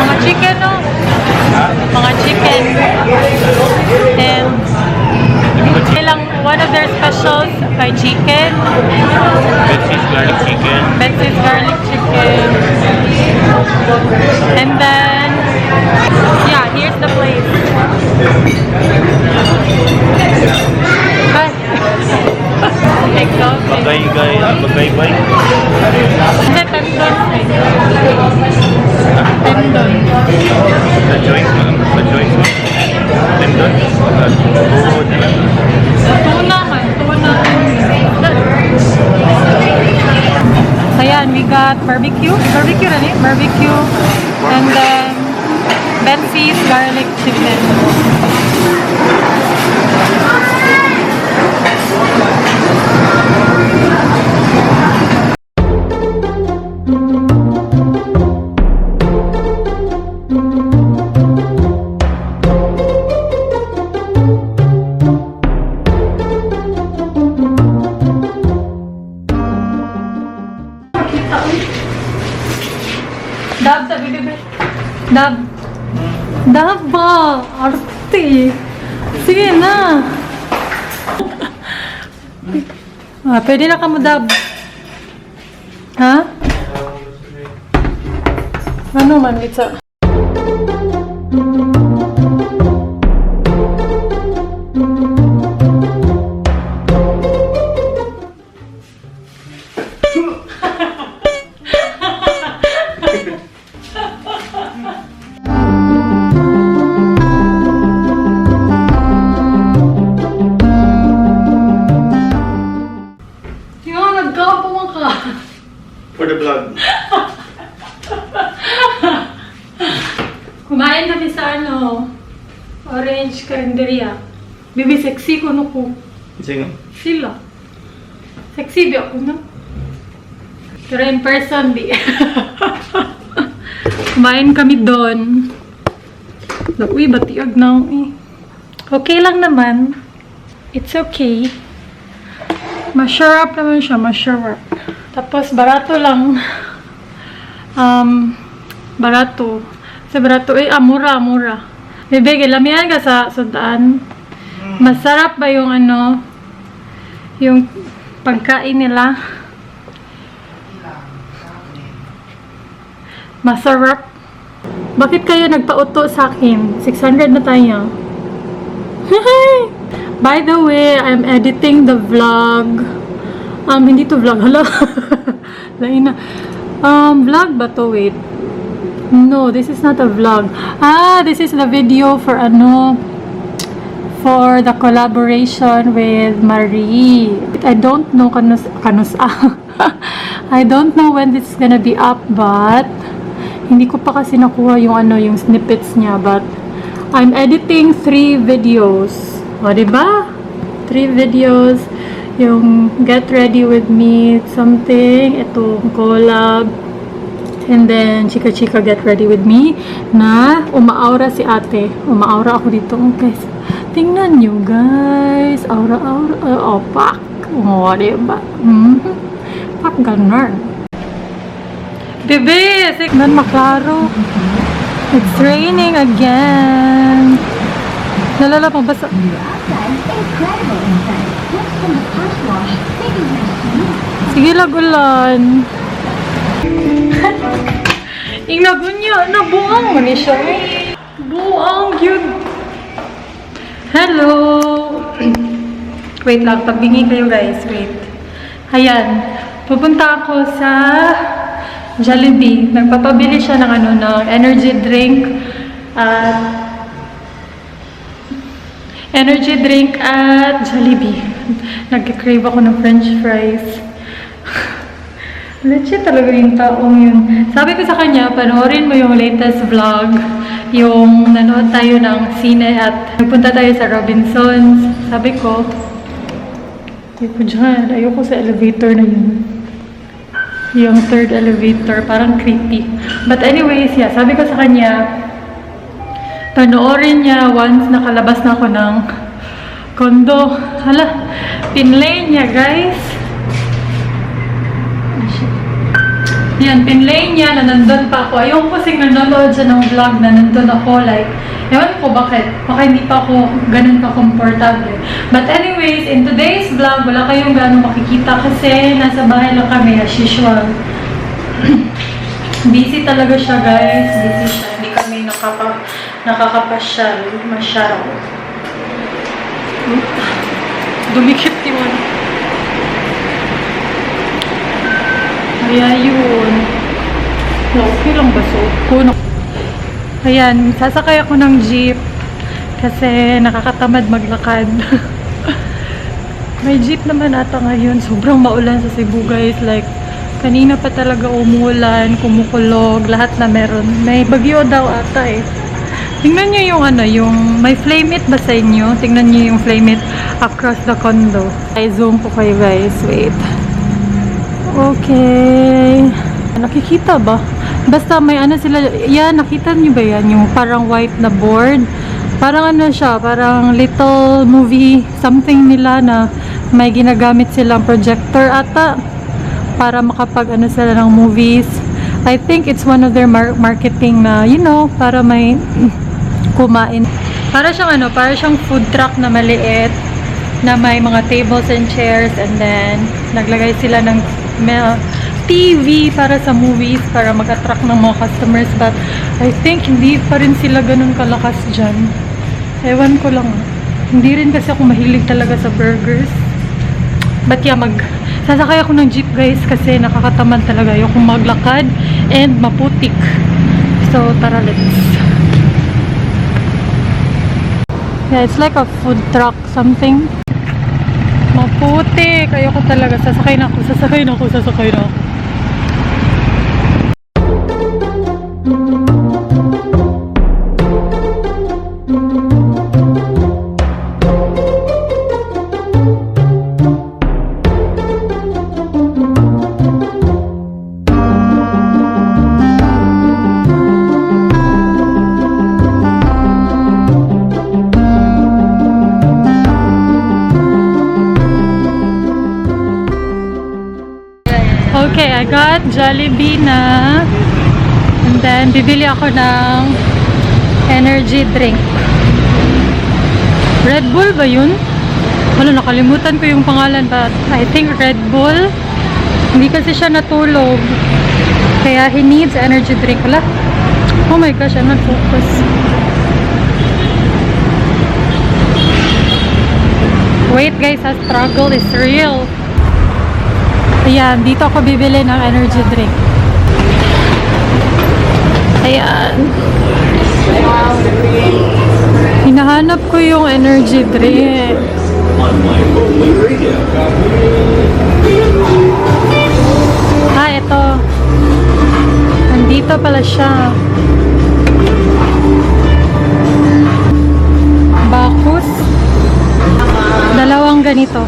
Mga chicken, no? Mga chicken. And one of their specials kay chicken. Betsy's garlic chicken. Betsy's garlic chicken. And then, yeah, here's the place. Bagay bay. Hindi, tendon. Tendon. The joints mo. Tendon. Tuna man. Tuna. Ayan, we got barbecue. Barbecue na ni? Barbecue. And then, Betsy's garlic chicken. Dab, sabi bebe. Dab. Dab ba? Arte. Sige na. Pwede na ka mo dab. Ha? Ano man, Litsa? For the vlog. Kumain kami sa Orange Carinderia. Bibi, sexy ko no ko. Sino? Sila. Sexy ba ako no? Pero in person, di. Kumain kami doon. Uy, batiag na ako eh. Okay lang naman. It's okay. Masarap naman siya, masarap. Tapos, barato lang. Barato. Sa barato, mura. Bebe, lamihan ka sa sundaan. Masarap ba yung yung pagkain nila? Masarap. Bakit kayo nagpauto sa akin? 600 na tayo. By the way, I'm editing the vlog. Hindi to vlog. Hala. Lain na. Vlog ba to? Wait. No, this is not a vlog. This is the video for for the collaboration with Marie. I don't know I don't know when this is gonna be up, but hindi ko pa kasi nakuha yung snippets niya, but I'm editing 3 videos. O, diba? 3 videos. Yung Get Ready With Me something, itong collab, and then Chika Chika Get Ready With Me, na umaaura si ate. Umaaura ako dito. Guys, tingnan nyo guys. Aura. Pak. O, diba? Pak, ganun. Bebe, signan maklaro. It's raining again. Nalala pa basa. Sige lagulan. Ingnagunya, nabuang man siya. Buang yun. Hello. Wait lang, pagbingi kayo guys. Wait. Ayan. Pupunta ako sa Jollibee. Nagpapabili siya ng ng energy drink at Jollibee. Nag-crave ako ng french fries. Legit talaga yung taong yun. Sabi ko sa kanya, panoorin mo yung latest vlog. Yung nanood tayo ng sine at nagpunta tayo sa Robinsons. Sabi ko, ayoko sa elevator na yun. Yung 3rd elevator, parang creepy. But anyways, yeah, sabi ko sa kanya, panoorin niya once nakalabas na ako ng kondo. Hala, pinlay niya guys. Yan, pinlay niya na nandun pa ako. Ayoko kasing nanonood siya ng vlog na nandun ako. Like, ewan ko bakit. Baka hindi pa ako ganun ka-comfortable. But anyways, in today's vlog, wala kayong gano'ng makikita kasi nasa bahay lang kami as usual. Busy talaga siya, guys. Busy siya. Hindi kami nakakapasyal. Masyaraw. Dumikit yun. Kaya yun. Okay lang ba? So, ayan, sasakay ako ng jeep kasi nakakatamad maglakad. May jeep naman ata ngayon. Sobrang maulan sa Cebu, guys. Like, kanina pa talaga umulan, kumukulog, lahat na meron. May bagyo daw ata eh. Tingnan nyo yung yung may flame it ba sa inyo? Tingnan nyo yung flame it across the condo. I zoom ko kayo, guys. Wait. Okay. Nakikita ba? Basta may sila. Yan, nakita nyo ba yan? Yung parang white na board. Parang siya, parang little movie something nila na may ginagamit silang projector ata para makapag sila ng movies. I think it's one of their marketing na, para may kumain. Para siyang food truck na maliit na may mga tables and chairs, and then naglagay sila ng TV para sa movies para mag-attract ng mga customers. But I think hindi pa rin sila ganun kalakas dyan. Ewan ko lang. Hindi rin kasi ako mahilig talaga sa burgers. But yeah, sasakay ako ng jeep, guys, kasi nakakatamad talaga. Ayokong maglakad and maputik. So tara, let's. Yeah, it's like a food truck something. Maputik. Ayoko talaga. Sasakay na ako. Okay, I got Jollibee na. And then, bibili ako ng energy drink. Red Bull ba yun? Nakalimutan ko yung pangalan, but I think Red Bull. Hindi kasi siya natulog. Kaya he needs energy drink. Oh my gosh, I'm not focused. Wait, guys, the struggle is real. Ayan, dito ako bibili ng energy drink. Ayan. Hinahanap ko yung energy drink. Ito. Nandito pala siya. Bacchus. Dalawang ganito.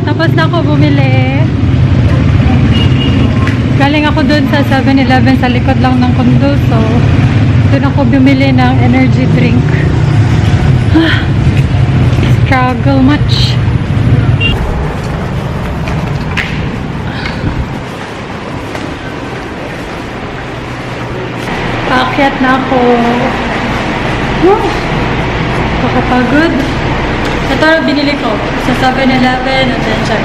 Tapos na ako bumili. Galing ako dun sa 7-Eleven sa likod lang ng condo. So, dun ako bumili ng energy drink. Struggle much. Paakyat na ako. Kakapagod. Ito ang binili ko sa 7-Eleven at then siya.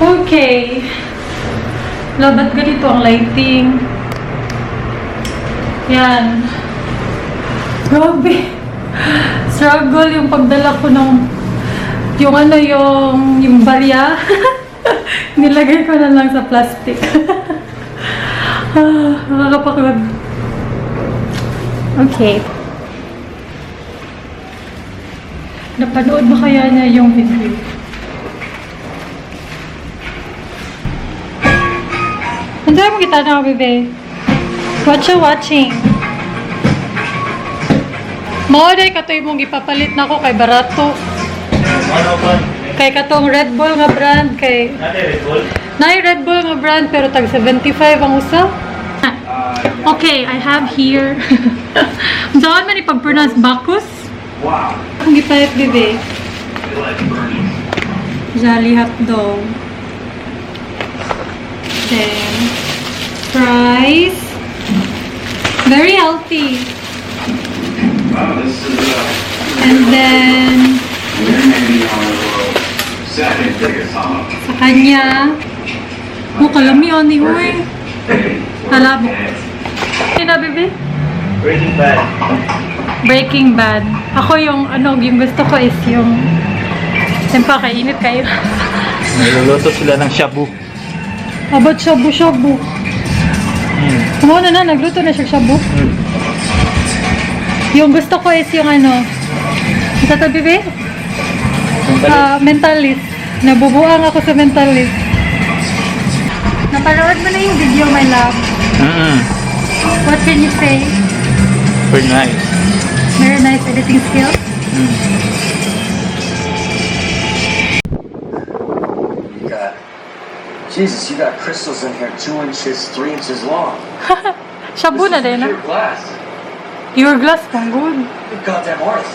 Okay. Ba't ganito ang lighting? Yan. Grabe. Struggle yung pagdala ko ng yung barya. Nilagay ko na lang sa plastic. Nakakapagod. Okay. Napanood mo kaya niya yung video? Nandiyan mo kita na, bebe. What you watching? Maoday katoy mong ipapalit na ako kay barato. Ano ba? Kay katong Red Bull nga brand kay Nate Red Bull? Nay Red Bull nga brand pero tag 75 ang usa. Okay, I have here. Saan man ipag-pronounce Bacchus? Wow. Ang gipayat bebe. Jolly hot dog. Then fries. Very healthy. Wow, this is And then we're maybe on the world's second biggest hog. sa kanya, kalami ni uy. Halabok. Sino, bebe? Breaking Bad. Breaking Bad. Ako yung gusto ko is yung tempa kainit kayo. Niluluto sila ng shabu. About shabu-shabu. Kumuna na, nagluto na siya shabu. Yung gusto ko is yung sa tabi be? Mentalist. Nabubuang ako sa mentalist. Napanood mo na yung video, my love. What can you say? Very nice. Very nice editing skills. Jesus, you got crystals in here 2 inches, 3 inches long. Shabu na This is din, pure glass. Your glass pang good. Good goddamn earth.